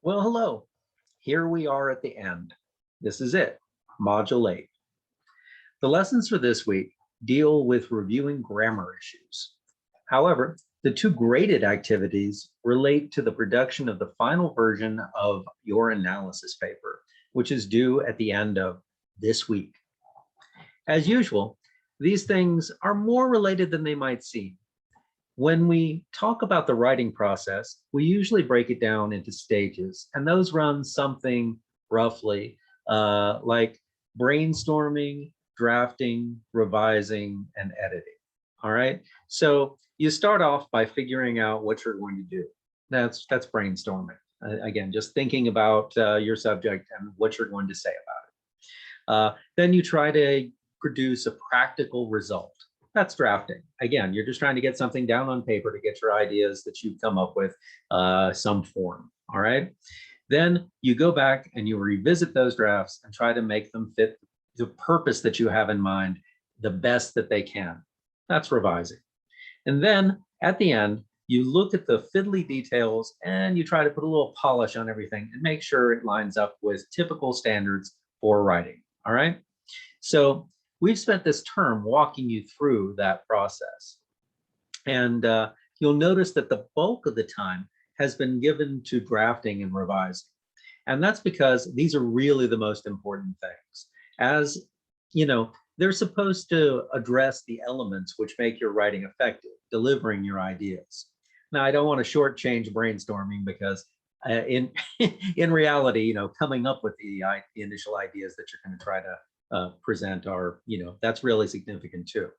Well, hello. Here we are at the end. This is it, Module 8. The lessons for this week deal with reviewing grammar issues. However, the two graded activities relate to the production of the final version of your analysis paper, which is due at the end of this week. As usual, these things are more related than they might seem. When we talk about the writing process, we usually break it down into stages, and those run something roughly like brainstorming, drafting, revising, and editing. All right. So you start off by figuring out what you're going to do. That's brainstorming. Again, just thinking about your subject and what you're going to say about it. Then you try to produce a practical result. That's drafting. Again, you're just trying to get something down on paper to get your ideas that you've come up with some form. All right. Then you go back and you revisit those drafts and try to make them fit the purpose that you have in mind the best that they can. That's revising. And then at the end, you look at the fiddly details and you try to put a little polish on everything and make sure it lines up with typical standards for writing. All right. So we've spent this term walking you through that process. And you'll notice that the bulk of the time has been given to drafting and revising. And that's because these are really the most important things. As you know, they're supposed to address the elements which make your writing effective, delivering your ideas. Now, I don't want to shortchange brainstorming because in reality, coming up with the initial ideas that you're going to try to present are, that's really significant too.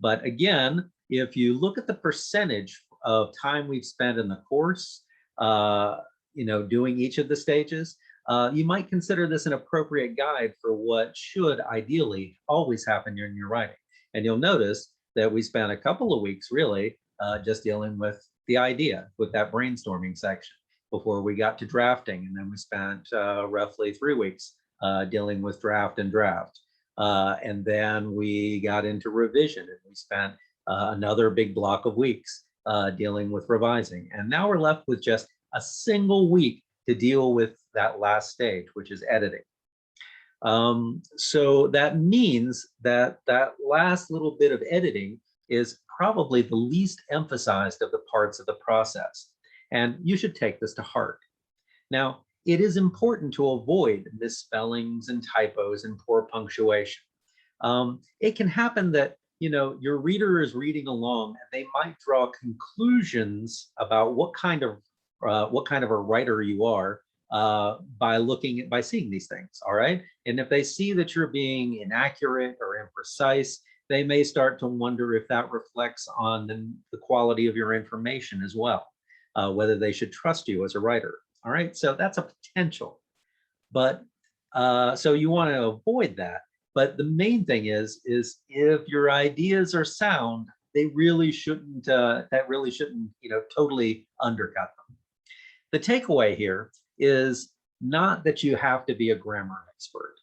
But again, if you look at the percentage of time we've spent in the course, doing each of the stages, you might consider this an appropriate guide for what should ideally always happen in your writing. And you'll notice that we spent a couple of weeks really just dealing with the idea, with that brainstorming section before we got to drafting. And then we spent roughly 3 weeks dealing with draft. And then we got into revision and we spent another big block of weeks dealing with revising. And now we're left with just a single week to deal with that last stage, which is editing. So that means that that last little bit of editing is probably the least emphasized of the parts of the process. And you should take this to heart. Now, it is important to avoid misspellings and typos and poor punctuation. It can happen that your reader is reading along and they might draw conclusions about what kind of a writer you are by seeing these things. All right, and if they see that you're being inaccurate or imprecise, they may start to wonder if that reflects on the quality of your information as well, whether they should trust you as a writer. All right, so that's a potential, but so you want to avoid that. But the main thing is if your ideas are sound, they really shouldn't. That really shouldn't, totally undercut them. The takeaway here is not that you have to be a grammar expert.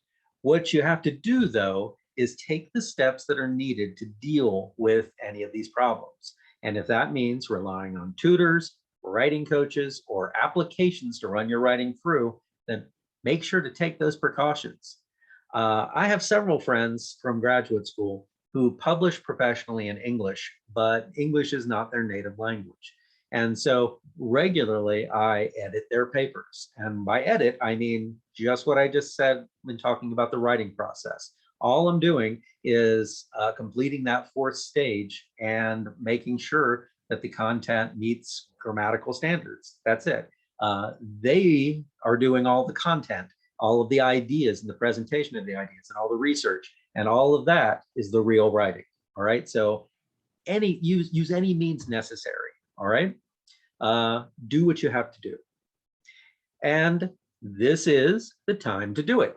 What you have to do, though, is take the steps that are needed to deal with any of these problems. And if that means relying on tutors, writing coaches, or applications to run your writing through, then make sure to take those precautions. I have several friends from graduate school who publish professionally in English, but English is not their native language. And so regularly I edit their papers. And by edit, I mean just what I just said when talking about the writing process. All I'm doing is completing that 4th stage and making sure that the content meets grammatical standards. That's it. They are doing all the content, all of the ideas and the presentation of the ideas and all the research, and all of that is the real writing. All right. So use any means necessary. All right. Do what you have to do. And this is the time to do it.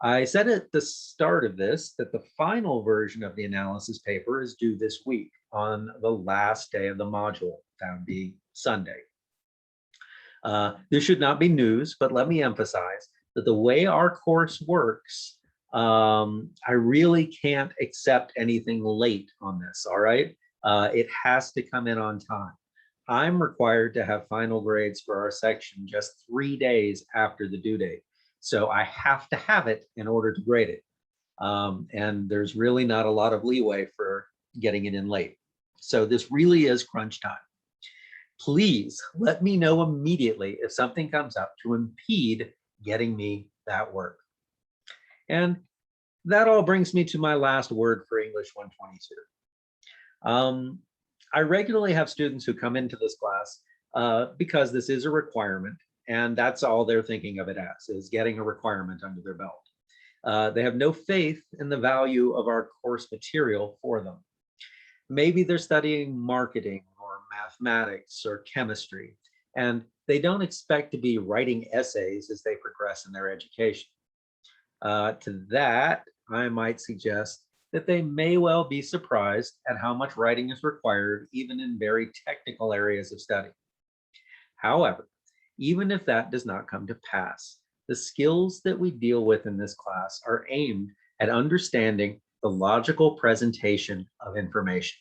I said at the start of this that the final version of the analysis paper is due this week on the last day of the module. That would be Sunday. This should not be news, but let me emphasize that the way our course works, I really can't accept anything late on this, all right? It has to come in on time. I'm required to have final grades for our section just 3 days after the due date. So I have to have it in order to grade it. And there's really not a lot of leeway for getting it in late. So this really is crunch time. Please let me know immediately if something comes up to impede getting me that work. And that all brings me to my last word for English 122. I regularly have students who come into this class because this is a requirement, and that's all they're thinking of it as, is getting a requirement under their belt. They have no faith in the value of our course material for them. Maybe they're studying marketing or mathematics or chemistry, and they don't expect to be writing essays as they progress in their education. To that, I might suggest that they may well be surprised at how much writing is required, even in very technical areas of study. However, even if that does not come to pass, the skills that we deal with in this class are aimed at understanding the logical presentation of information.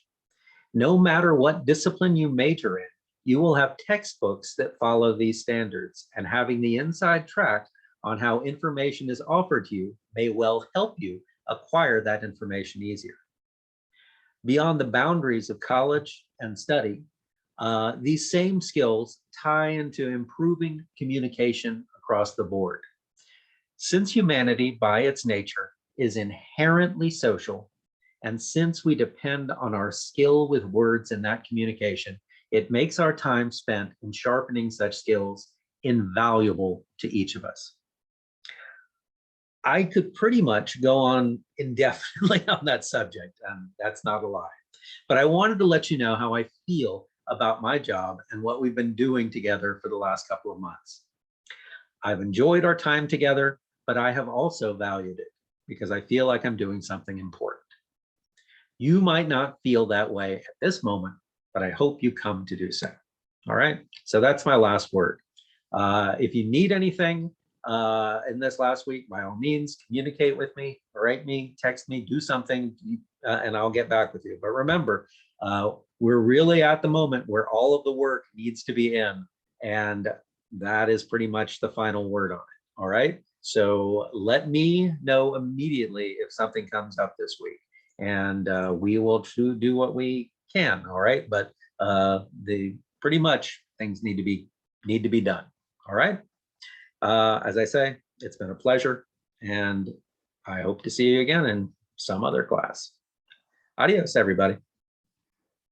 No matter what discipline you major in, you will have textbooks that follow these standards, and having the inside track on how information is offered to you may well help you acquire that information easier. Beyond the boundaries of college and study, these same skills tie into improving communication across the board. Since humanity, by its nature, is inherently social, and since we depend on our skill with words in that communication, it makes our time spent in sharpening such skills invaluable to each of us. I could pretty much go on indefinitely on that subject, and that's not a lie. But I wanted to let you know how I feel about my job and what we've been doing together for the last couple of months. I've enjoyed our time together, but I have also valued it because I feel like I'm doing something important. You might not feel that way at this moment, but I hope you come to do so. All right, so that's my last word. If you need anything in this last week, by all means, communicate with me, write me, text me, do something, and I'll get back with you. But remember, we're really at the moment where all of the work needs to be in, and that is pretty much the final word on it. All right, so let me know immediately if something comes up this week, and we will do what we can. All right, but pretty much things need to be done. All right. As I say, it's been a pleasure, and I hope to see you again in some other class. Adios, everybody.